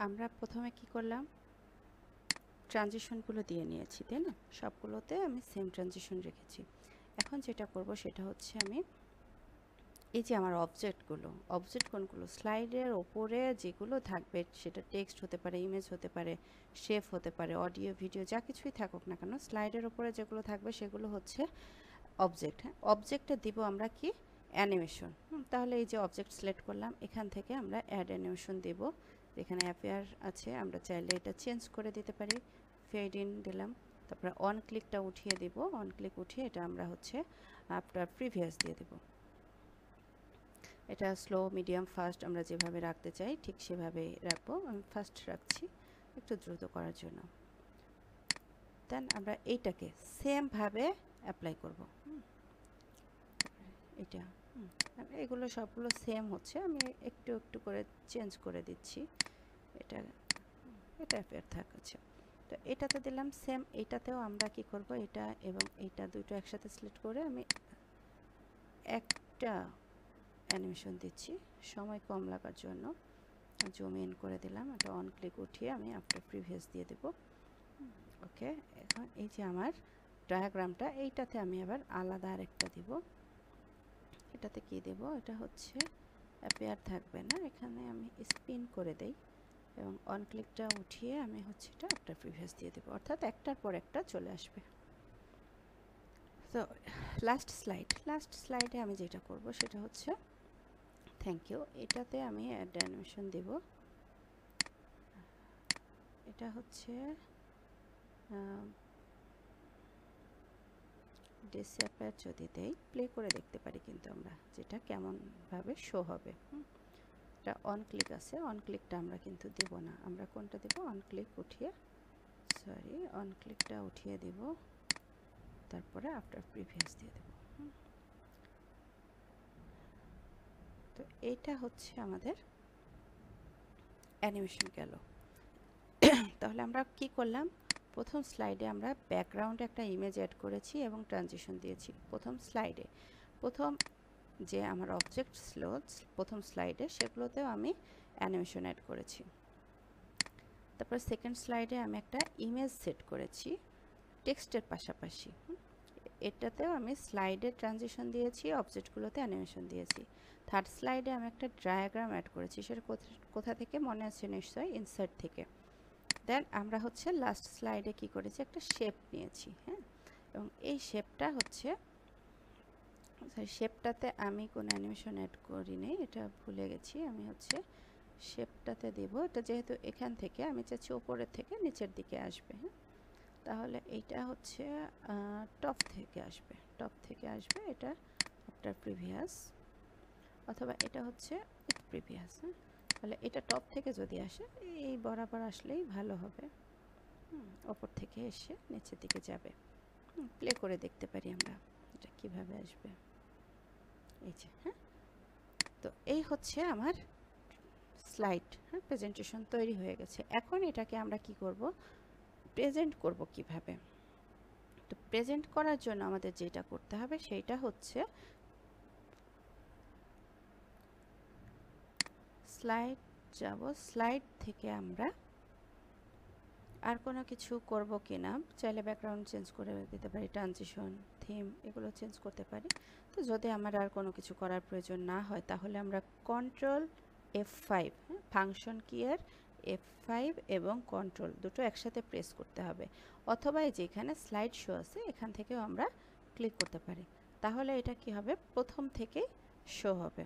আমরা প্রথমে কি করলাম, ট্রানজিশনগুলো দিয়ে নিয়েছি, তাই না? সবগুলোতে আমি সেম ট্রানজিশন রেখেছি। এখন যেটা করব সেটা হচ্ছে আমি এই যে আমার অবজেক্ট কোনগুলো, স্লাইডের ওপরে যেগুলো থাকবে, সেটা টেক্সট হতে পারে, ইমেজ হতে পারে, শেপ হতে পারে, অডিও ভিডিও যা কিছুই থাকুক না কেন, স্লাইডের ওপরে যেগুলো থাকবে সেগুলো হচ্ছে অবজেক্ট। হ্যাঁ, অবজেক্টে দিব আমরা কি, অ্যানিমেশন। তাহলে এই যে অবজেক্ট সিলেক্ট করলাম, এখান থেকে আমরা অ্যাড অ্যানিমেশন দেব। এখানে অ্যাপিয়ার আছে, আমরা চাইলে এটা চেঞ্জ করে দিতে পারি। ফেড ইন দিলাম, তারপরে অন ক্লিকটা উঠিয়ে দেব। অন ক্লিক উঠিয়ে এটা আমরা হচ্ছে আফটার প্রিভিয়াস দিয়ে দেব। এটা স্লো, মিডিয়াম, ফাস্ট আমরা যেভাবে রাখতে চাই ঠিক সেভাবেই রাখবো। আমি ফাস্ট রাখছি একটু দ্রুত করার জন্য। দেন আমরা এইটাকে সেমভাবে অ্যাপ্লাই করব। এটা এগুলো সবগুলো সেম হচ্ছে, আমি একটু একটু করে চেঞ্জ করে দিচ্ছি। এটা অ্যাপিয়ার থাকছে। তো এটাতে দিলাম সেম, এইটাতেও আমরা কি করব, এটা এবং এইটা দুটো একসাথে সিলেক্ট করে আমি একটা অ্যানিমেশন দিচ্ছি সময় কম লাগার জন্য। জুম ইন করে দিলাম, এটা অন ক্লিক উঠিয়ে আমি আফটার প্রিভিয়াস দিয়ে দেব। ওকে, এখন এই যে আমার ডায়াগ্রামটা, এইটাতে আমি আবার আলাদা আরেকটা দিব। এটাতে কি দেব, এটা হচ্ছে অ্যাপিয়ার থাকবে না, এখানে আমি স্পিন করে দেই এবং অন ক্লিকটা উঠিয়ে আমি হচ্ছে এটা আফটার প্রিভিয়াস দিয়ে দেব, অর্থাৎ একটার পর একটা চলে আসবে। তো লাস্ট স্লাইডে আমি যেটা করব সেটা হচ্ছে থ্যাংক ইউ, এটাতে আমি অ্যাড অ্যানিমেশন দেব। এটা হচ্ছে ডিসঅ্যাপিয়ার যদি দেই, প্লে করে দেখতে পারি কিন্তু আমরা যেটা কেমনভাবে শো হবে। এটা অন ক্লিক আছে, অন ক্লিকটা আমরা কিন্তু দেব না, আমরা কোনটা দেব, অন ক্লিক উঠিয়ে, অন ক্লিকটা উঠিয়ে দেব, তারপরে আফটার প্রিভিয়াস দিয়ে দেব। তো এইটা হচ্ছে আমাদের অ্যানিমেশন গেল। তাহলে আমরা কি করলাম, প্রথম স্লাইডে আমরা ব্যাকগ্রাউন্ডে একটা ইমেজ অ্যাড করেছি এবং ট্রানজিশন দিয়েছি প্রথম স্লাইডে। প্রথম যে আমার অবজেক্ট ছিল প্রথম স্লাইডে, সেগুলোতেও আমি অ্যানিমেশন অ্যাড করেছি। তারপর সেকেন্ড স্লাইডে আমি একটা ইমেজ সেট করেছি টেক্সটের পাশাপাশি। এটাতেও আমি স্লাইডে ট্রানজিশন দিয়েছি, অবজেক্টগুলোতে অ্যানিমেশন দিয়েছি। থার্ড স্লাইডে আমি একটা ডায়াগ্রাম অ্যাড করেছি, সেটা কোথা থেকে মনে আছে নিশ্চয়ই, ইনসার্ট থেকে। দেন আমরা হচ্ছে লাস্ট স্লাইডে কি করেছি, একটা শেপ নিয়েছি। হ্যাঁ, এবং এই শেপটা হচ্ছে, শেপটাতে আমি কোনো অ্যানিমেশন অ্যাড করিনি, এটা ভুলে গেছি। আমি হচ্ছে শেপটাতে দেব, এটা যেহেতু এখান থেকে আমি চাচ্ছি ওপরের থেকে নিচের দিকে আসবে। হ্যাঁ, তাহলে এইটা হচ্ছে টপ থেকে আসবে, এটা আফটার প্রিভিয়াস, অথবা এটা হচ্ছে উইথ প্রিভিয়াস। হ্যাঁ, তাহলে এটা টপ থেকে যদি আসে, এই বরাবর আসলেই ভালো হবে। ওপর থেকে এসে নিচের দিকে যাবে। প্লে করে দেখতে পারি আমরা এটা কিভাবে আসবে। এই যে, হ্যাঁ, তো এই হচ্ছে আমার স্লাইড, হ্যাঁ, প্রেজেন্টেশন তৈরি হয়ে গেছে। এখন এটাকে আমরা কি করব, প্রেজেন্ট করব কিভাবে। তো প্রেজেন্ট করার জন্য আমাদের যেটা করতে হবে সেইটা হচ্ছে স্লাইড যাব, স্লাইড থেকে আমরা আর কোনো কিছু করব কিনা, চাইলে ব্যাকগ্রাউন্ড চেঞ্জ করে দিতে পারি, ট্রানজিশন, থিম এগুলো চেঞ্জ করতে পারি। তো যদি আমার আর কোনো কিছু করার প্রয়োজন না হয়, তাহলে আমরা কন্ট্রোল F5, ফাংশন কিয়ের F5 এবং কন্ট্রোল দুটো একসাথে প্রেস করতে হবে, অথবা এই যে এখানে স্লাইড শো আছে, এখান থেকেও আমরা ক্লিক করতে পারি। তাহলে এটা কি হবে, প্রথম থেকে শো হবে।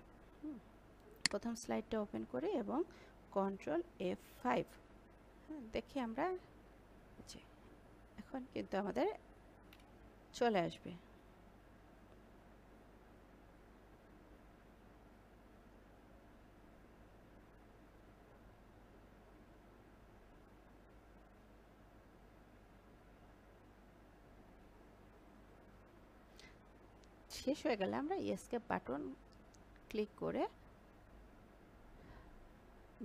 প্রথম স্লাইডটা ওপেন করে এবং কন্ট্রোল F5 দেখি আমরা, এখন কিন্তু আমাদের চলে আসবে। শেষ হয়ে গেলে আমরা এস্কেপ বাটন ক্লিক করে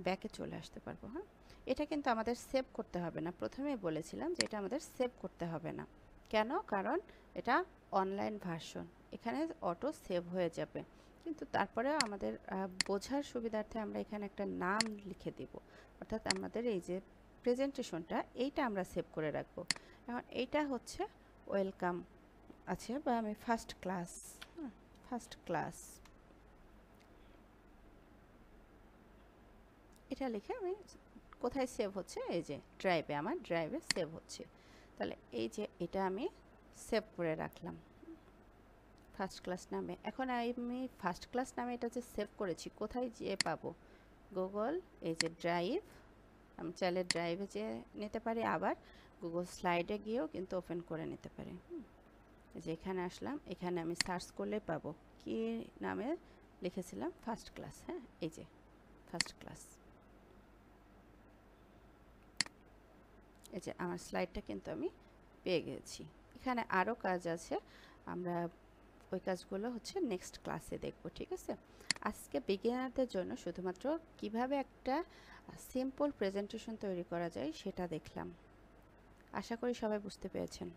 ব্যাকে চলে আসতে পারবো। হ্যাঁ, এটা কিন্তু আমাদের সেভ করতে হবে না, প্রথমেই বলেছিলাম যে এটা আমাদের সেভ করতে হবে না। কেন, কারণ এটা অনলাইন ভার্সন, এখানে অটো সেভ হয়ে যাবে। কিন্তু তারপরেও আমাদের বোঝার সুবিধার্থে আমরা এখানে একটা নাম লিখে দেব, অর্থাৎ আমাদের এই যে প্রেজেন্টেশনটা এইটা আমরা সেভ করে রাখবো। এখন এইটা হচ্ছে ওয়েলকাম আছে, বা আমি ফার্স্ট ক্লাস এটা লিখে আমি কোথায় সেভ হচ্ছে, এই যে ড্রাইভে, আমার ড্রাইভে সেভ হচ্ছে। তাহলে এই যে এটা আমি সেভ করে রাখলাম ফার্স্ট ক্লাস নামে। এখন আমি ফার্স্ট ক্লাস নামে এটা যে সেভ করেছি কোথায় যেয়ে পাবো, গুগল এই যে ড্রাইভ, আমি চাইলে ড্রাইভে যে নিতে পারি, আবার গুগল স্লাইডে গিয়েও কিন্তু ওপেন করে নিতে পারি। এই যে এখানে আসলাম, এখানে আমি সার্চ করলে পাবো কি নামে লিখেছিলাম, ফার্স্ট ক্লাস। হ্যাঁ, এই যে ফার্স্ট ক্লাস, এই যে আমার স্লাইডটা কিন্তু আমি পেয়ে গেছি। এখানে আরও কাজ আছে, আমরা ওই কাজগুলো হচ্ছে নেক্সট ক্লাসে দেখব, ঠিক আছে? আজকে বিগিনারদের জন্য শুধুমাত্র কিভাবে একটা সিম্পল প্রেজেন্টেশন তৈরি করা যায় সেটা দেখলাম। আশা করি সবাই বুঝতে পেরেছেন।